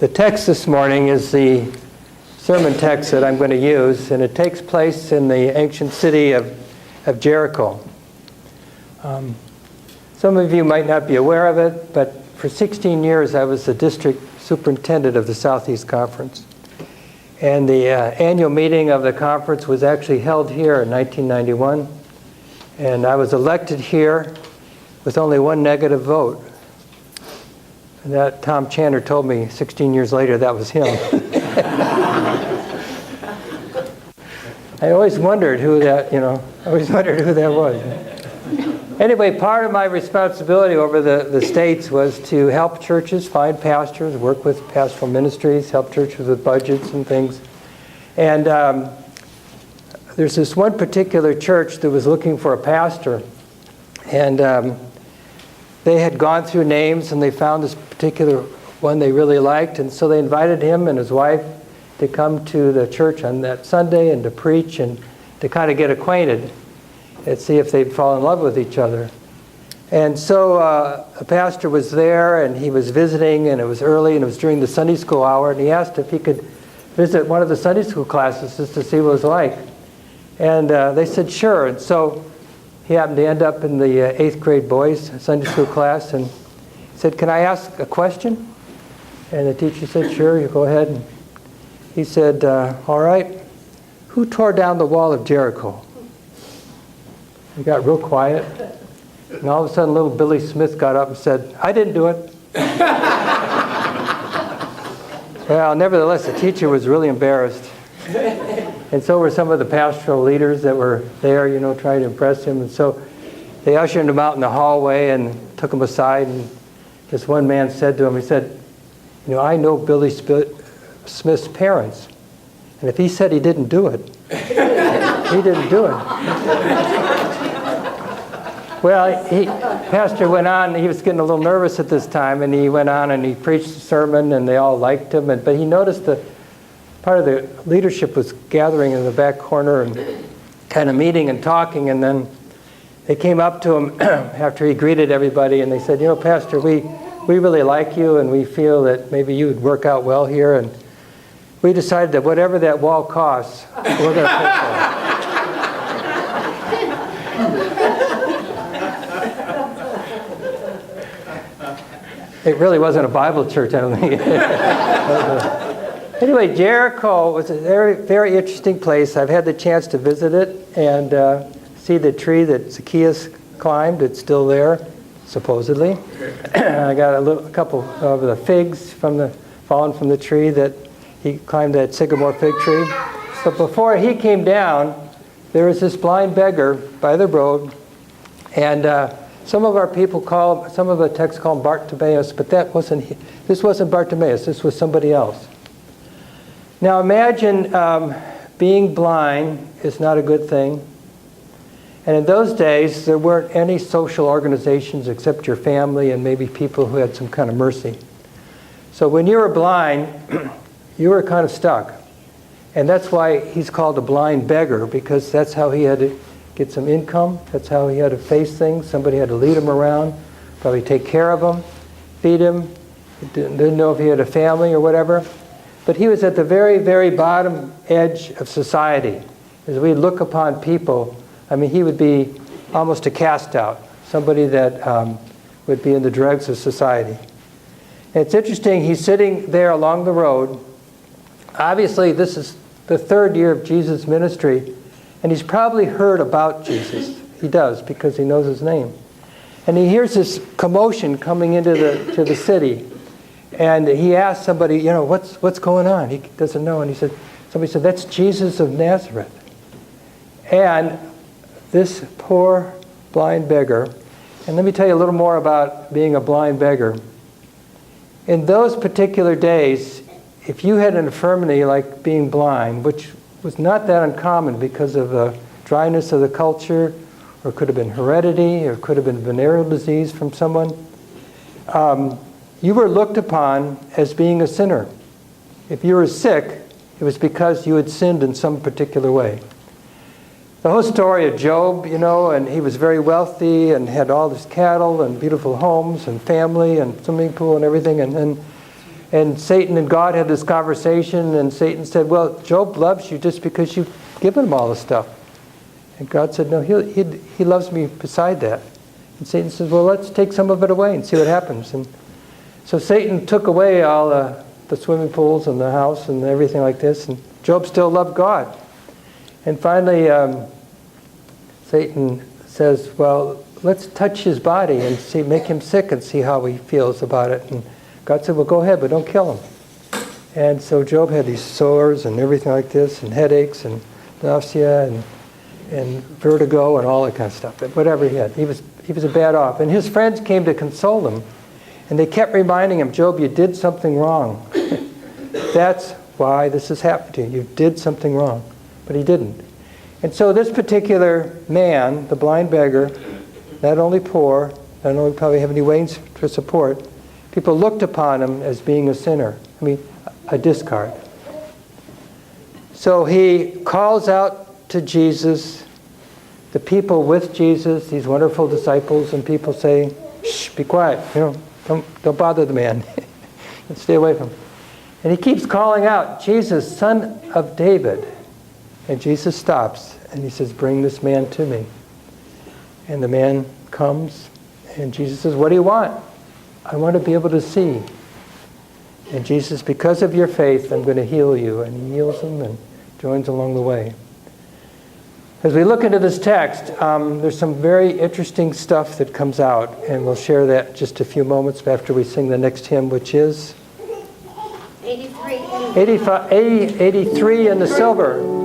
The text this morning is the sermon text that I'm going to use, and it takes place in the ancient city of Jericho. Some of you might not be aware of it, but for 16 years I was the district superintendent of the Southeast Conference. And the annual meeting of the conference was actually held here in 1991. And I was elected here with only one negative vote. And that Tom Chandler told me 16 years later that was him. I always wondered who that was. Anyway, part of my responsibility over the States was to help churches find pastors, work with pastoral ministries, help churches with budgets and things. And there's this one particular church that was looking for a pastor. And they had gone through names and they found this particular one they really liked. And so they invited him and his wife to come to the church on that Sunday and to preach and to kind of get acquainted and see if they'd fall in love with each other. And so a pastor was there and he was visiting, and it was early and it was during the Sunday school hour, and he asked if he could visit one of the Sunday school classes just to see what it was like. And they said sure. And so he happened to end up in the 8th grade boys Sunday school class, and he said, "Can I ask a question?" And the teacher said, "Sure, you go ahead." And he said, "All right, who tore down the wall of Jericho?" He got real quiet, and all of a sudden little Billy Smith got up and said, "I didn't do it." Well, nevertheless, the teacher was really embarrassed. And so were some of the pastoral leaders that were there, trying to impress him. And so they ushered him out in the hallway and took him aside. And this one man said to him, he said, "I know Billy Smith's parents. And if he said he didn't do it, he didn't do it." Well, Pastor went on. He was getting a little nervous at this time. And he went on and he preached the sermon. And they all liked him. But he noticed that part of the leadership was gathering in the back corner and kind of meeting and talking, and then they came up to him after he greeted everybody, and they said, "Pastor, we really like you, and we feel that maybe you would work out well here, and we decided that whatever that wall costs, we're going to pay for it." It really wasn't a Bible church, I don't think. Anyway, Jericho was a very, very interesting place. I've had the chance to visit it and see the tree that Zacchaeus climbed. It's still there, supposedly. I got a couple of the figs fallen from the tree that he climbed, that sycamore fig tree. So before he came down, there was this blind beggar by the road, and some of our people some of the texts call him Bartimaeus, but this wasn't Bartimaeus. This was somebody else. Now imagine being blind is not a good thing. And in those days, there weren't any social organizations except your family and maybe people who had some kind of mercy. So when you were blind, you were kind of stuck. And that's why he's called a blind beggar, because that's how he had to get some income. That's how he had to face things. Somebody had to lead him around, probably take care of him, feed him. Didn't know if he had a family or whatever. But he was at the very, very bottom edge of society. As we look upon people, he would be almost a cast out, somebody that would be in the dregs of society. And it's interesting, he's sitting there along the road. Obviously, this is the 3rd year of Jesus' ministry, and he's probably heard about Jesus. He does, because he knows his name. And he hears this commotion coming into the city. And he asked somebody, what's going on? He doesn't know. And somebody said, "That's Jesus of Nazareth." And this poor blind beggar, and let me tell you a little more about being a blind beggar. In those particular days, if you had an infirmity like being blind, which was not that uncommon because of the dryness of the culture, or it could have been heredity, or it could have been venereal disease from someone, you were looked upon as being a sinner. If you were sick, it was because you had sinned in some particular way. The whole story of Job, and he was very wealthy and had all this cattle and beautiful homes and family and swimming pool and everything. And then And Satan and God had this conversation, and Satan said, well, Job loves you just because you've given him all this stuff. And God said, no, he loves me beside that. And Satan says, well, let's take some of it away and see what happens. And so Satan took away all the swimming pools and the house and everything like this, and Job still loved God. And finally, Satan says, well, let's touch his body and see, make him sick and see how he feels about it. And God said, well, go ahead, but don't kill him. And so Job had these sores and everything like this, and headaches and nausea and vertigo and all that kind of stuff. But whatever he had, he was a bad off. And his friends came to console him, and they kept reminding him, Job, you did something wrong. That's why this has happened to you. You did something wrong. But he didn't. And so this particular man, the blind beggar, not only poor, not only probably have any ways for support, people looked upon him as being a sinner. I mean, a discard. So he calls out to Jesus, the people with Jesus, these wonderful disciples, and people say, shh, be quiet, don't bother the man. Stay away from him. And he keeps calling out, Jesus, Son of David. And Jesus stops and he says, bring this man to me. And the man comes and Jesus says, what do you want? I want to be able to see. And Jesus, because of your faith, I'm going to heal you. And he heals him and joins along the way. As we look into this text, there's some very interesting stuff that comes out, and we'll share that in just a few moments after we sing the next hymn, which is 83 in the silver.